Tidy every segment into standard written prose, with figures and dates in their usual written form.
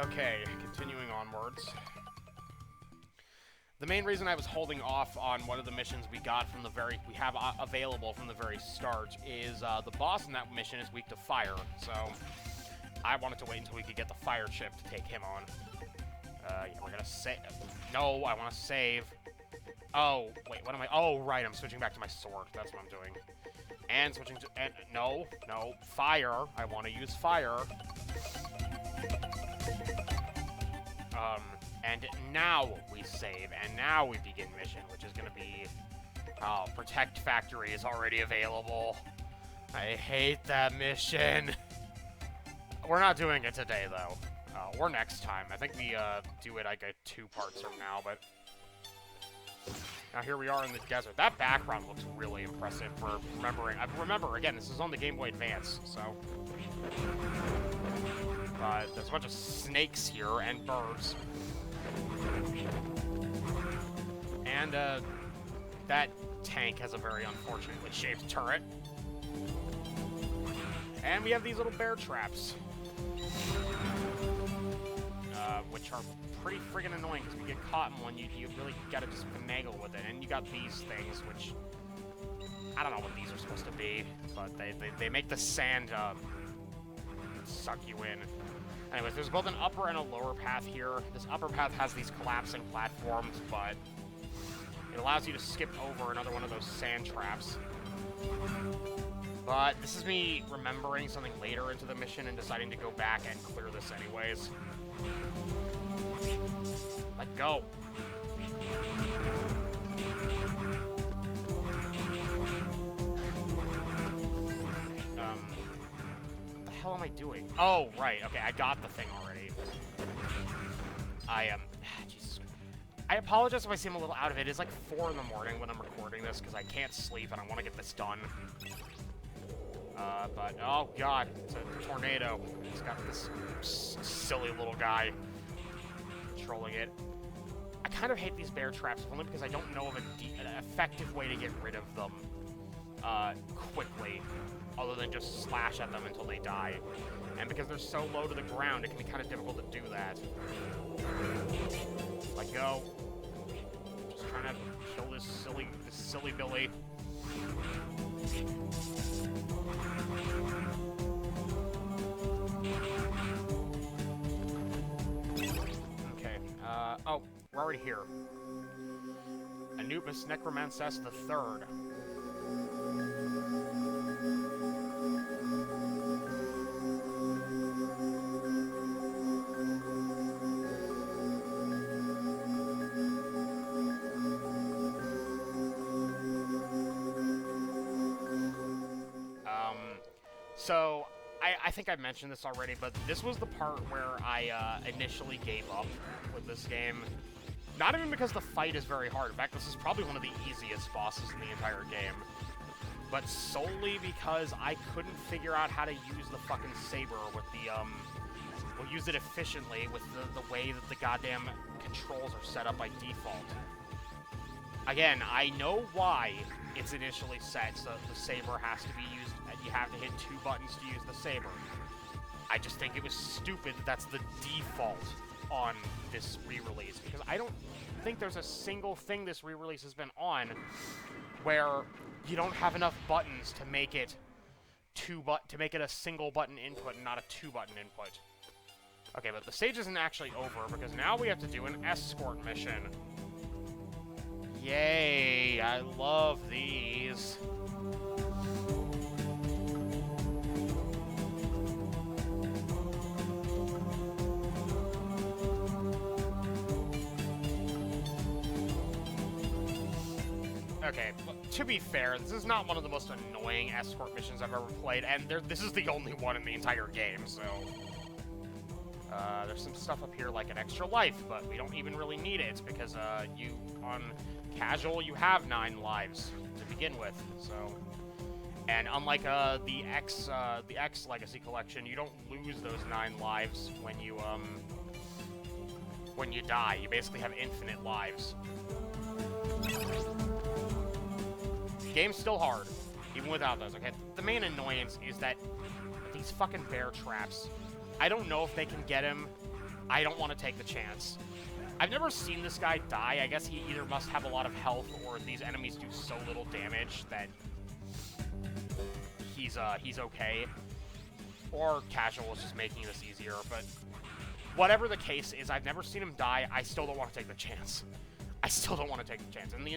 Okay, continuing onwards. The main reason I was holding off on one of the missions we have available from the very start is the boss in that mission is weak to fire, so I wanted to wait until we could get the fire chip to take him on. Yeah, we're gonna save. No, I want to save. Oh, wait, what am I? Oh, right, I'm switching back to my sword. That's what I'm doing. And switching to... no, fire. I want to use fire. And now we save, and now we begin mission, which is gonna be... Oh, Protect Factory is already available. I hate that mission. We're not doing it today, though. Or next time. I think we, do it, like, 2 parts from now, but... Now here we are in the desert. That background looks really impressive for remembering. Remember, again, this is on the Game Boy Advance, so... there's a bunch of snakes here, and birds. And, that tank has a very unfortunately shaped turret. And we have these little bear traps. Which are pretty friggin' annoying, because if you get caught in one, you really gotta just finagle with it. And you got these things, which... I don't know what these are supposed to be, but they make the sand, suck you in. Anyways, there's both an upper and a lower path here. This upper path has these collapsing platforms, but it allows you to skip over another one of those sand traps. But this is me remembering something later into the mission and deciding to go back and clear this anyways. Let go. What the hell am I doing? Oh, right. Okay, I got the thing already. Jesus. I apologize if I seem a little out of it. It's like 4 in the morning when I'm recording this because I can't sleep and I want to get this done. But, oh god, it's a tornado. It's got this silly little guy controlling it. I kind of hate these bear traps, only because I don't know of an effective way to get rid of them, quickly, other than just slash at them until they die. And because they're so low to the ground, it can be kind of difficult to do that. Let go. Just trying to kill this silly Billy. Okay, oh, we're already here. Anubis Necromances III. So, I think I mentioned this already, but this was the part where I initially gave up with this game. Not even because the fight is very hard. In fact, this is probably one of the easiest bosses in the entire game. But solely because I couldn't figure out how to use the fucking saber with the, well, use it efficiently with the way that the goddamn controls are set up by default. Again, I know why it's initially set, so the saber has to be used, you have to hit 2 buttons to use the saber. I just think it was stupid that that's the default on this re-release, because I don't think there's a single thing this re-release has been on where you don't have enough buttons to make it a single button input and not a 2-button input. Okay, but the stage isn't actually over, because now we have to do an escort mission. Yay, I love these. Okay, to be fair, this is not one of the most annoying escort missions I've ever played, and this is the only one in the entire game, so... there's some stuff up here like an extra life, but we don't even really need it, because, on casual, you have 9 lives to begin with, so... And unlike, the X Legacy Collection, you don't lose those 9 lives when you die. You basically have infinite lives. The game's still hard, even without those, okay? The main annoyance is that these fucking bear traps, I don't know if they can get him I don't want to take the chance. I've never seen this guy die. I guess he either must have a lot of health or these enemies do so little damage that he's okay. Or Casual is just making this easier, but whatever the case is, I've never seen him die. I still don't want to take the chance. I still don't want to take the chance. And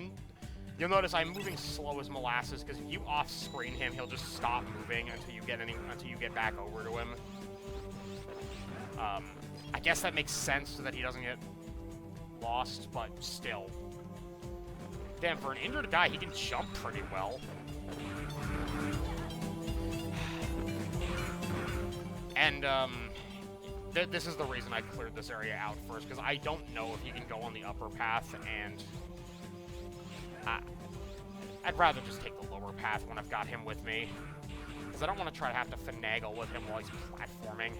you'll notice I'm moving slow as molasses, because if you off-screen him, he'll just stop moving until you get back over to him. I guess that makes sense so that he doesn't get lost, but still. Damn, for an injured guy, he can jump pretty well. And, this is the reason I cleared this area out first, because I don't know if he can go on the upper path, and I'd rather just take the lower path when I've got him with me, because I don't want to try to have to finagle with him while he's platforming.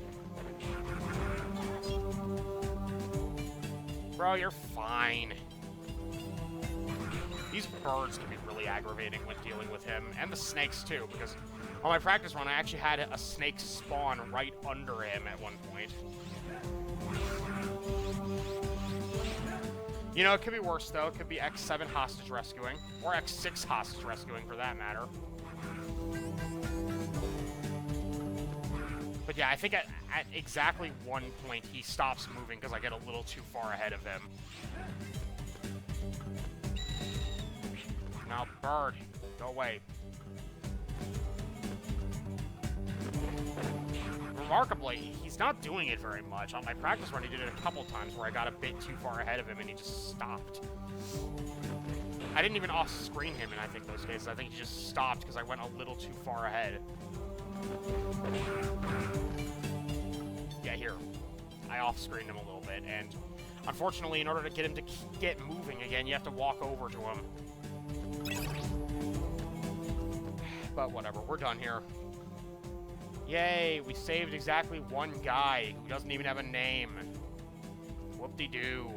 Bro, you're fine. These birds can be really aggravating when dealing with him, and the snakes too, because on my practice run, I actually had a snake spawn right under him at one point. You know, it could be worse, though. It could be X7 hostage rescuing, or X6 hostage rescuing, for that matter. But yeah, I think at exactly one point, he stops moving because I get a little too far ahead of him. Now, bird, go away. Remarkably, he's not doing it very much. On my practice run, he did it a couple times where I got a bit too far ahead of him and he just stopped. I didn't even off-screen him in, I think, those cases. I think he just stopped because I went a little too far ahead. Yeah, here. I off-screened him a little bit, and unfortunately, in order to get him to get moving again, you have to walk over to him. But whatever, we're done here. Yay, we saved exactly one guy who doesn't even have a name. Whoop-de-doo.